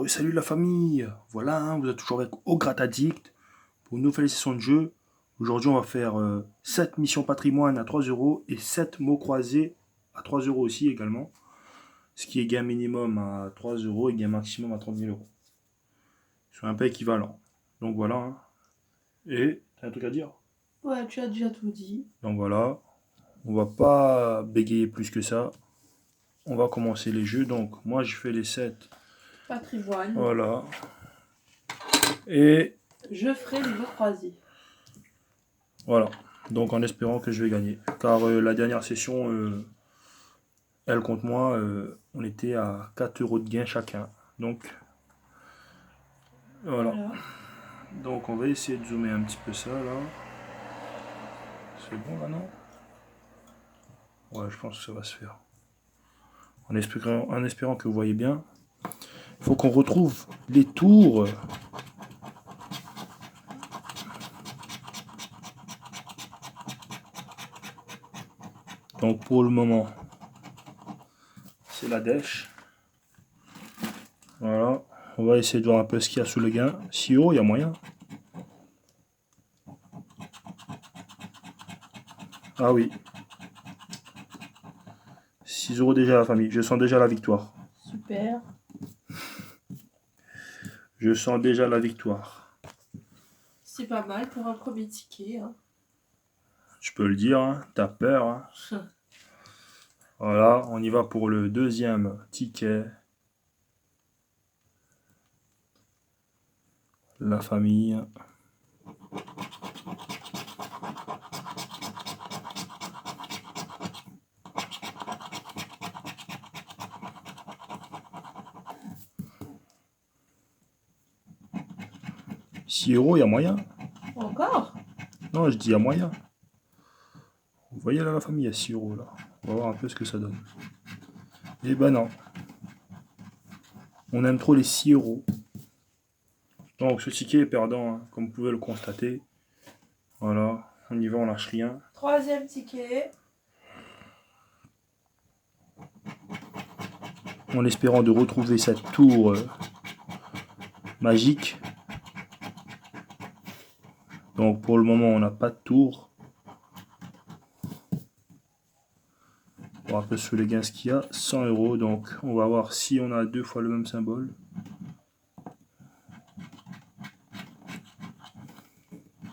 Salut la famille. Voilà, hein, vous êtes toujours avec Ograt Addict pour une nouvelle session de jeu. Aujourd'hui, on va faire 7 missions patrimoine à 3 euros et 7 mots croisés à 3 euros aussi également. Ce qui est gain minimum à 3 euros et gain maximum à 30 000 euros. Ils sont un peu équivalents. Donc voilà. Hein. Et, t'as un truc à dire? Ouais, tu as déjà tout dit. Donc voilà. On va pas bégayer plus que ça. On va commencer les jeux. Donc moi, je fais les 7. Patrimoine. Voilà. Et Je ferai les mots croisés. voilà. Donc en espérant que je vais gagner. Car la dernière session, elle contre moi, on était à 4 euros de gain chacun. Donc voilà. Voilà. Donc on va essayer de zoomer un petit peu ça là. C'est bon là, non? Ouais, je pense que ça va se faire. En espérant que vous voyez bien. Il faut qu'on retrouve les tours. Donc pour le moment, c'est la dèche. Voilà. On va essayer de voir un peu ce qu'il y a sous le gain. 6 euros, il y a moyen. Ah oui. 6 euros déjà la famille. Je sens déjà la victoire. Super. Je sens déjà la victoire. C'est pas mal pour un premier ticket. Hein. Je peux le dire, hein, t'as peur. Hein. Voilà, on y va pour le deuxième ticket. La famille. €6, il y a moyen. Encore? Non, je dis il y a moyen. Vous voyez là la famille, il y a 6 euros là. On va voir un peu ce que ça donne. Eh ben non. On aime trop les 6 euros. Donc ce ticket est perdant, hein, comme vous pouvez le constater. Voilà, on y va, on lâche rien. Troisième ticket. En espérant de retrouver cette tour magique. Donc pour le moment, on n'a pas de tour. On va un peu sous les gains ce qu'il y a. 100 euros, donc on va voir si on a deux fois le même symbole.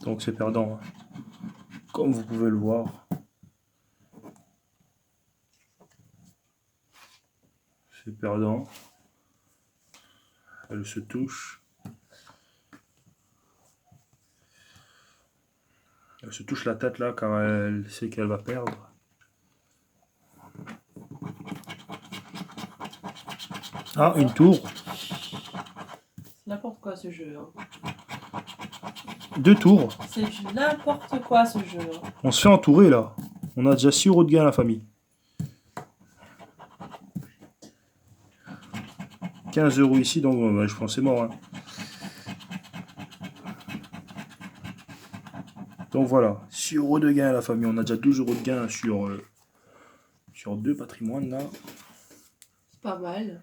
Donc c'est perdant, hein. Comme vous pouvez le voir. C'est perdant. Elle se touche. Elle se touche la tête là car elle sait qu'elle va perdre. Ah, une tour. C'est n'importe quoi ce jeu. Hein. 2 tours. C'est n'importe quoi ce jeu. Hein. On se fait entourer là. On a déjà 6 euros de gain à la famille. 15 euros ici, donc je pense que c'est mort. Hein. Donc voilà, 6 euros de gain à la famille. On a déjà 12 euros de gain sur 2 patrimoines là. C'est pas mal.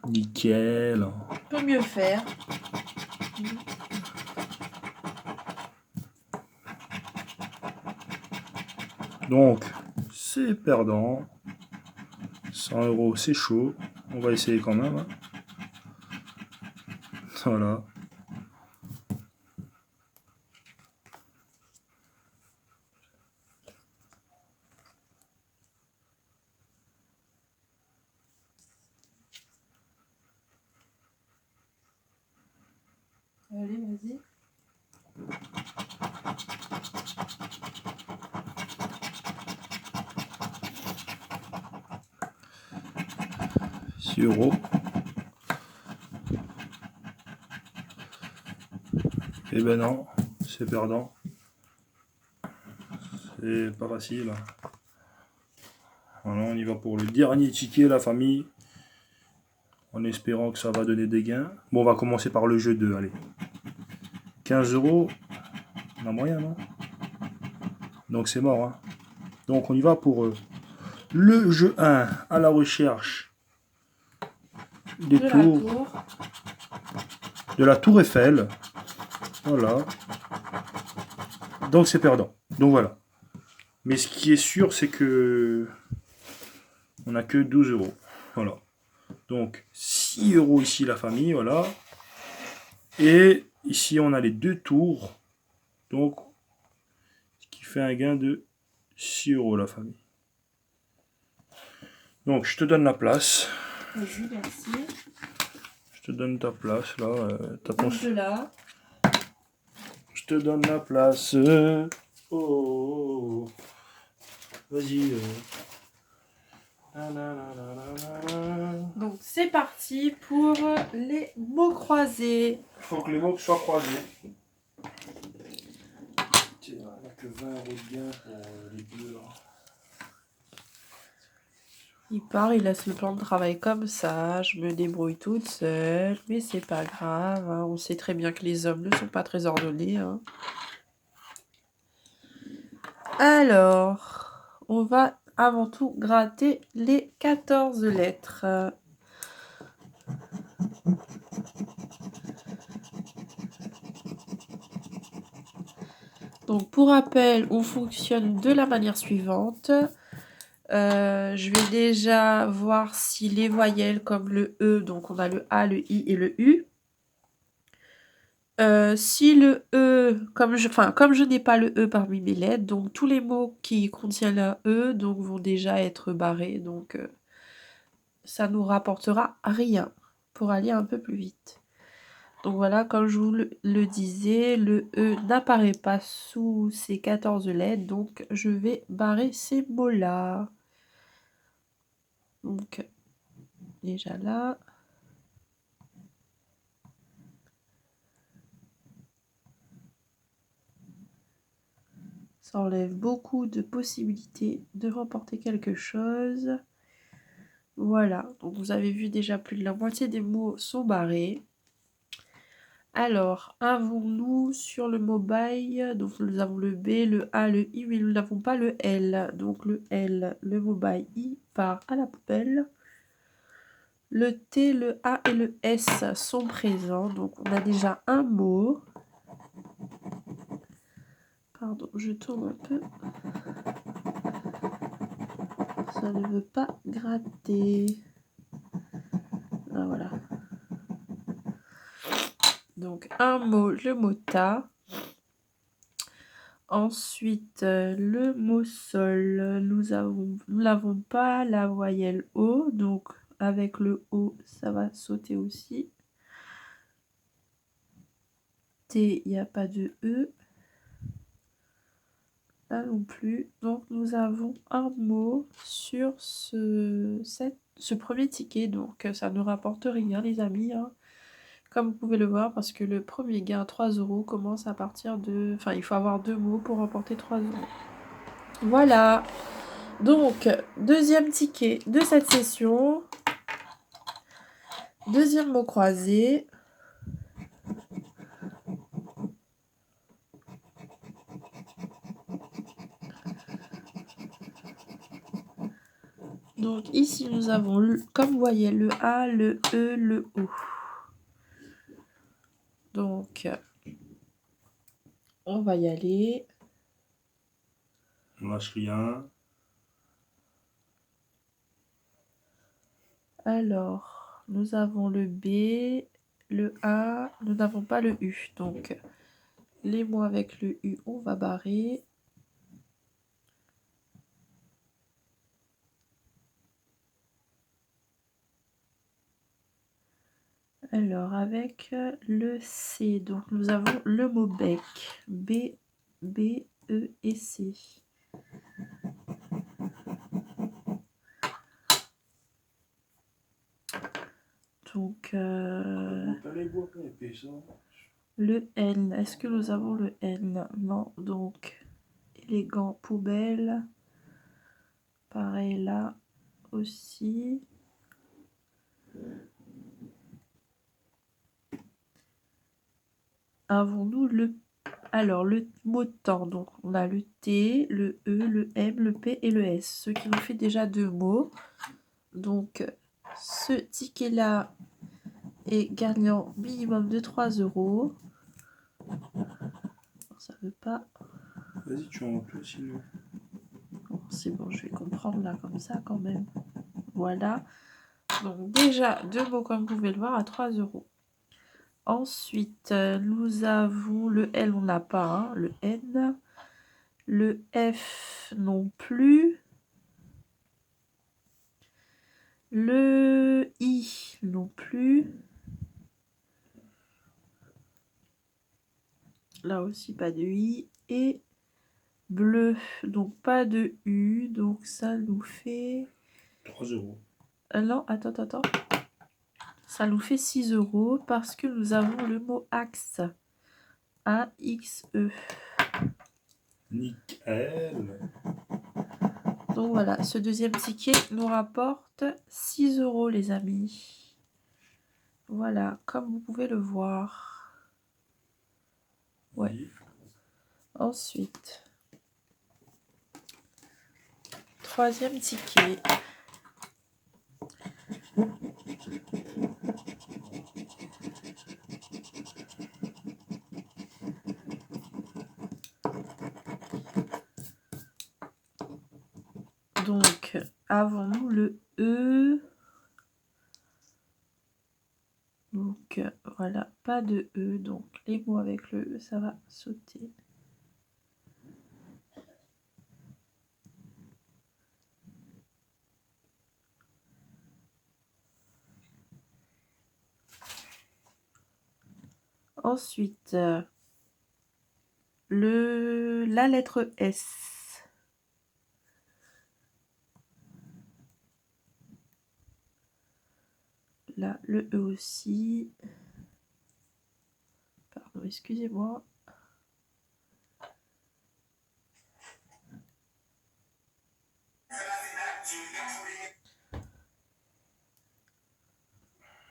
Nickel. On peut mieux faire. Donc, c'est perdant. 100 euros, c'est chaud. On va essayer quand même. Hein. Voilà. Allez, vas-y. €. Eh ben non, c'est perdant. C'est pas facile. Voilà, on y va pour le dernier ticket, la famille. En espérant que ça va donner des gains. Bon, on va commencer par le jeu 2, allez. 15 euros. On a moyen, non? Donc c'est mort, hein. Donc on y va pour le jeu 1, à la recherche des de la tours, tour. de la tour Eiffel. Voilà. Donc c'est perdant. Donc voilà. Mais ce qui est sûr, c'est que on n'a que 12 euros. Voilà. Donc 6 euros ici la famille, voilà. Et ici on a les deux tours. Donc ce qui fait un gain de 6 euros la famille. Donc je te donne la place. Vas-y, merci. Je te donne ta place là. T'as ton... De là. Je te donne la place. Oh, oh, oh. Vas-y. Donc c'est parti pour les mots croisés. Il faut que les mots soient croisés. Tiens, on n'a que 20 euros de gain pour les deux. Il part, il laisse le plan de travail comme ça. Je me débrouille toute seule. Mais c'est pas grave. Hein. On sait très bien que les hommes ne sont pas très ordonnés. Hein. Alors, on va avant tout gratter les 14 lettres. Donc, pour rappel, on fonctionne de la manière suivante. Je vais déjà voir si les voyelles comme le E, donc on a le A, le I et le U. Si le E, comme je n'ai pas le E parmi mes lettres, donc tous les mots qui contiennent un E donc, vont déjà être barrés. Donc ça nous rapportera rien pour aller un peu plus vite. Donc voilà, comme je vous le disais, le E n'apparaît pas sous ces 14 lettres. Donc je vais barrer ces mots-là. Donc déjà là. Ça enlève beaucoup de possibilités de remporter quelque chose. Voilà, donc vous avez vu déjà plus de la moitié des mots sont barrés. Alors, avons-nous sur le mobile, donc nous avons le B, le A, le I, mais nous n'avons pas le L. Donc le L, le mobile I part à la poubelle. Le T, le A et le S sont présents, donc on a déjà un mot. Pardon, je tourne un peu. Ça ne veut pas gratter. Ah, voilà. Donc, un mot, le mot ta. Ensuite, le mot sol. Nous n'avons pas la voyelle O. Donc, avec le O, ça va sauter aussi. T, il n'y a pas de E. Là non plus. Donc, nous avons un mot sur ce premier ticket. Donc, ça ne rapporte rien, les amis. Hein. Comme vous pouvez le voir, parce que le premier gain à 3 euros commence à partir de... Enfin, il faut avoir 2 mots pour remporter 3 euros. Voilà. Donc, deuxième ticket de cette session. Deuxième mot croisé. Donc, ici, nous avons, comme vous voyez, le A, le E, le O. Donc, on va y aller. On lâche rien. Alors, nous avons le B, le A, nous n'avons pas le U. Donc, les mots avec le U, on va barrer. Alors, avec le C, donc nous avons le mot bec. B, B, E et C. Donc, le N. Est-ce que nous avons le N? Non. Donc, élégant, poubelle. Pareil là aussi. Avons-nous le... Alors, le mot temps. Donc, on a le T, le E, le M, le P et le S. Ce qui nous fait déjà 2 mots. Donc, ce ticket-là et gagnant minimum de 3 €. Ça veut pas. Vas-y, tu en plus sinon. Bon, c'est bon, je vais comprendre là comme ça quand même. Voilà. Donc déjà, 2 mots comme vous pouvez le voir à 3 €. Ensuite, nous avons le L, on n'a pas, hein, le N. Le F non plus. Le I non plus. Là aussi, pas de I. Et bleu, donc pas de U. Donc ça nous fait... 3 euros. Non, attends. Ça nous fait 6 € parce que nous avons le mot axe. A-X-E. Nickel. Donc voilà, ce deuxième ticket nous rapporte 6 € les amis. Voilà, comme vous pouvez le voir. Ouais. Oui. Ensuite, troisième ticket. Donc, avons-nous le E? Donc, voilà, pas de E. Donc, les mots avec le E, ça va sauter. Ensuite, la lettre S. Là, le E aussi. Pardon, excusez-moi.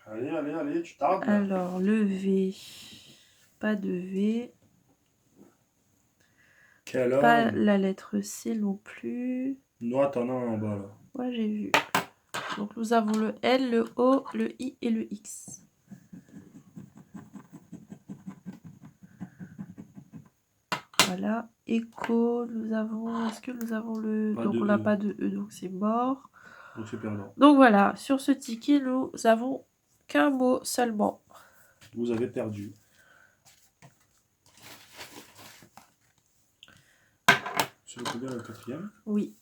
Allez, tu tardes. Alors, le V. Pas de V. Quel Pas homme. la lettre C non plus. Noix, t'en as un en bas là. Ouais, j'ai vu. Donc, nous avons le L, le O, le I et le X. Voilà. Écho, nous avons... Est-ce que nous avons le... Pas donc, de on n'a E. pas de E, donc c'est mort. Donc c'est perdant. Donc, voilà. Sur ce ticket, nous avons qu'un mot seulement. Vous avez perdu. C'est combien le quatrième? Oui.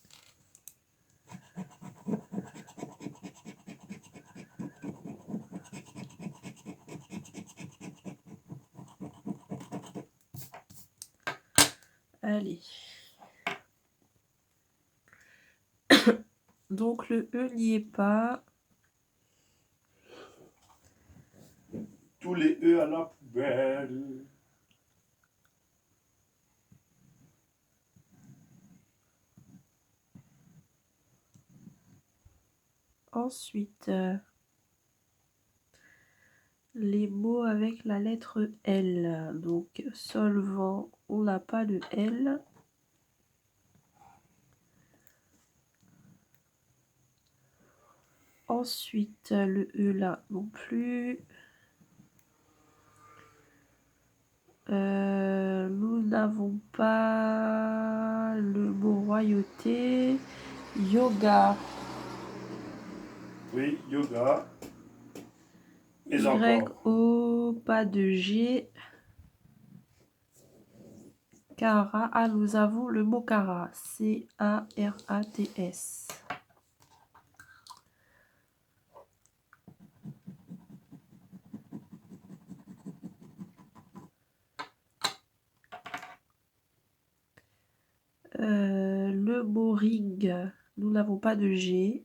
Allez. Donc, le E n'y est pas. Tous les E à la poubelle. Ensuite, les mots avec la lettre L. Donc, solvant, on n'a pas de L. Ensuite, le E là non plus. Nous n'avons pas le mot royauté. Yoga. Oui, yoga. Et encore. Y-O, pas de G. Cara. Ah, nous avons le mot cara. C-A-R-A-T-S. Le mot ring, nous n'avons pas de G.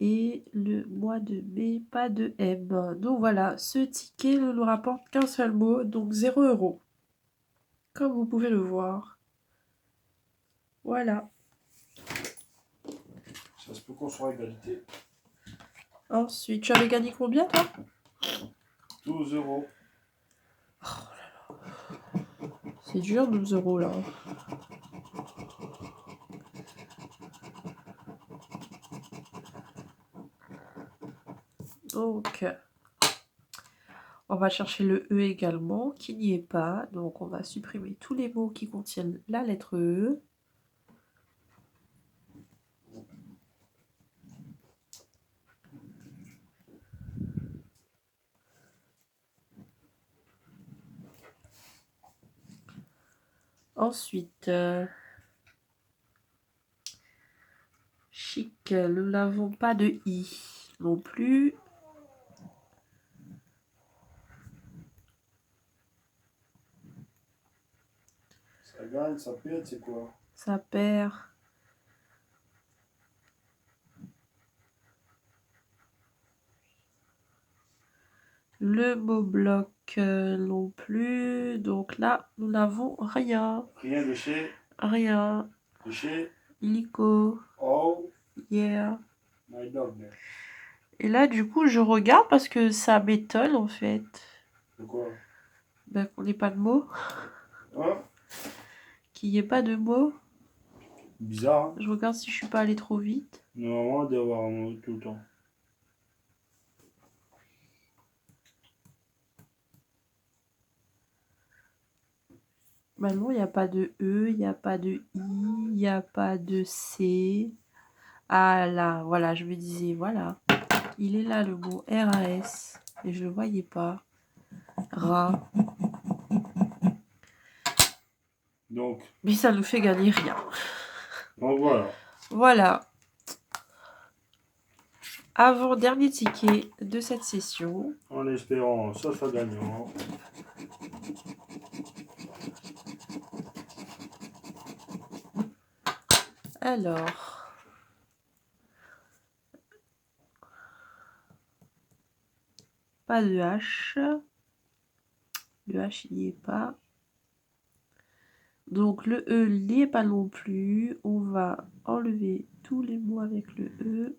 Et le mois de mai, pas de M. Donc voilà, ce ticket ne nous rapporte qu'un seul mot, donc 0 €. Comme vous pouvez le voir. Voilà. Ça se peut qu'on soit à égalité. Ensuite, tu avais gagné combien toi? 12 euros. C'est dur 12 € là. Donc, on va chercher le E également, qui n'y est pas. Donc, on va supprimer tous les mots qui contiennent la lettre E. Ensuite, chic, nous n'avons pas de I non plus. Ça gagne, ça perd, c'est quoi? Ça perd. Le mot bloc non plus. Donc là, nous n'avons rien. Rien de chez. Rien. De chez. Illico. Oh. Yeah. My dog. Et là, du coup, je regarde parce que ça m'étonne en fait. De quoi? Ben, qu'on n'ait pas de mots. Hein? Qu'il n'y ait pas de mots. Bizarre, hein? Je regarde si je suis pas allée trop vite. Normalement, on doit avoir un mot tout le temps. Ben non, il n'y a pas de E, il n'y a pas de I, il n'y a pas de C. Ah là, voilà, je me disais, voilà. Il est là le mot RAS. Et je ne le voyais pas. Ra. Donc. Mais ça nous fait gagner rien. Donc voilà. Voilà. Avant-dernier ticket de cette session. En espérant ça soit gagnant. Alors. Pas de H. Le H, il n'y est pas. Donc le E n'y est pas non plus. On va enlever tous les mots avec le E.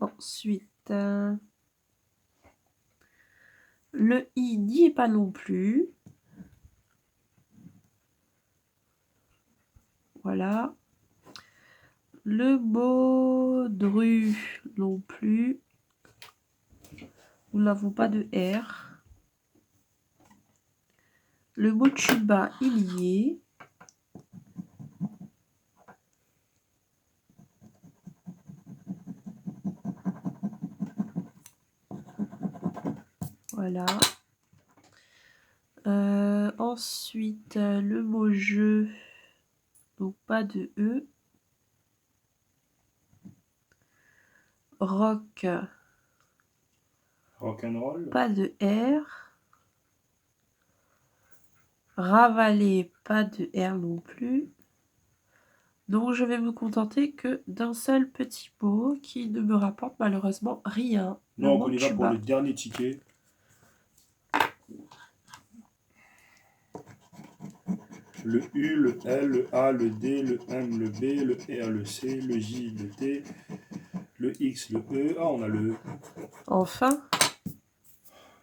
Ensuite, le I n'y est pas non plus. Voilà. Le mot dru non plus. Nous n'avons pas de R. Le mot tuba, il y est. Voilà. Ensuite, le mot jeu, donc pas de E. Rock, Rock'n'roll. pas de R. Ravaler, pas de R non plus. Donc je vais me contenter que d'un seul petit mot qui ne me rapporte malheureusement rien. Donc on y va pour le dernier ticket. Le U, le L, le A, le D, le M, le B, le R, le C, le J, le T, le X, le E. Ah, on a le E. Enfin.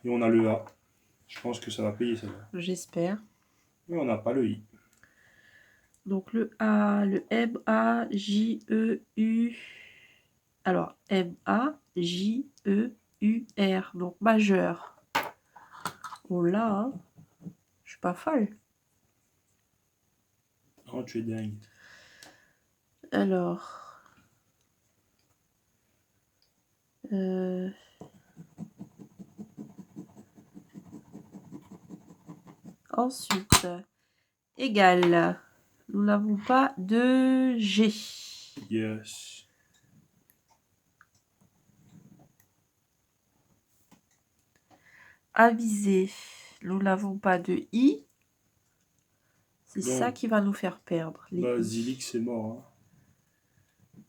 Et on a le A. Je pense que ça va payer celle-là. J'espère. Mais on n'a pas le I. Donc le A, le M, A, J, E, U. Alors, M, A, J, E, U, R. Donc majeur. On l'a, hein. Je suis pas folle. Oh, tu es dingue. Alors. Ensuite, égal. Nous n'avons pas de G. Yes. Avisé. Nous n'avons pas de I. C'est ça qui va nous faire perdre. Les Basilic, c'est mort. Hein.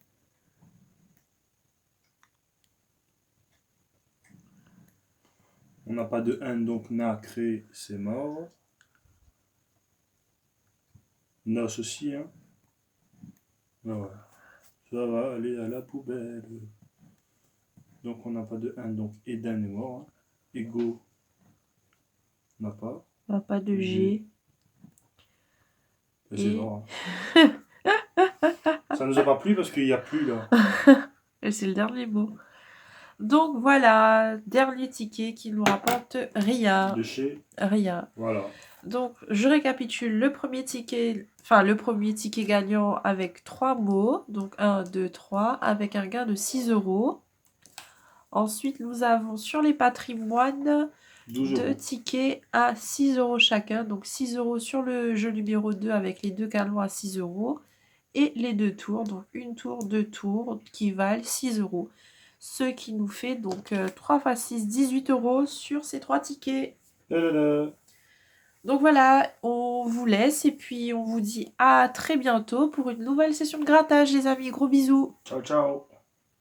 On n'a pas de N, donc nacré, c'est mort. Nos aussi, hein. Voilà. Ça va aller à la poubelle. Donc on n'a pas de N, donc Eden est mort. Hein. Ego, on n'a pas. On n'a pas de G. C'est mort. Hein. Ça nous a pas plu parce qu'il n'y a plus là. Et c'est le dernier mot. Donc voilà, dernier ticket qui nous rapporte rien. De chez. Rien. Voilà. Donc je récapitule le premier ticket gagnant avec 3 mots. Donc 1, 2, 3, avec un gain de 6 euros. Ensuite, nous avons sur les patrimoines 12 2 euros. tickets à 6 euros chacun. Donc 6 euros sur le jeu numéro 2 avec les 2 canons à 6 euros. Et les 2 tours, donc une tour, 2 tours qui valent 6 euros. Ce qui nous fait donc 3 x 6, 18 euros sur ces 3 tickets. Donc voilà, on vous laisse et puis on vous dit à très bientôt pour une nouvelle session de grattage les amis. Gros bisous. Ciao, ciao.